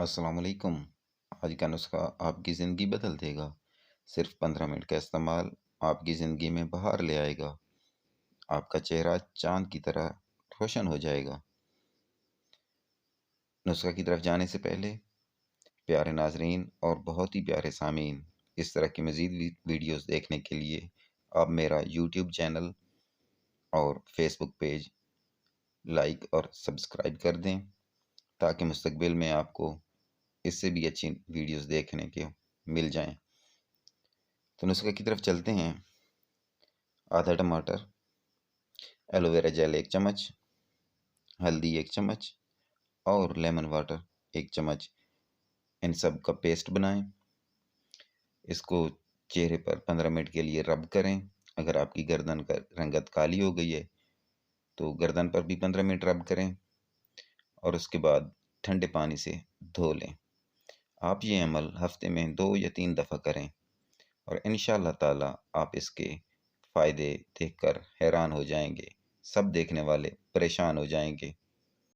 अस्सलामुअलैकुम। आज का नुस्खा आपकी ज़िंदगी बदल देगा। सिर्फ 15 मिनट का इस्तेमाल आपकी ज़िंदगी में बहार ले आएगा। आपका चेहरा चाँद की तरह रोशन हो जाएगा। नुस्खा की तरफ जाने से पहले प्यारे नाज़रीन और बहुत ही प्यारे सामीन, इस तरह की मज़ीद वीडियोज़ देखने के लिए आप मेरा यूट्यूब चैनल और फेसबुक पेज लाइक और सब्सक्राइब कर दें, ताकि मुस्तकबिल में आपको इससे भी अच्छी वीडियोज़ देखने के मिल जाएँ। तो नुस्खे की तरफ चलते हैं। आधा टमाटर, एलोवेरा जेल 1 चम्मच, हल्दी 1 चम्मच और लेमन वाटर 1 चम्मच, इन सब का पेस्ट बनाएं। इसको चेहरे पर 15 मिनट के लिए रब करें। अगर आपकी गर्दन का रंगत काली हो गई है तो गर्दन पर भी 15 मिनट रब करें और उसके बाद ठंडे पानी से धो लें। आप ये अमल हफ्ते में 2 या 3 दफ़ा करें और इंशाअल्लाह ताला आप इसके फ़ायदे देखकर हैरान हो जाएंगे। सब देखने वाले परेशान हो जाएंगे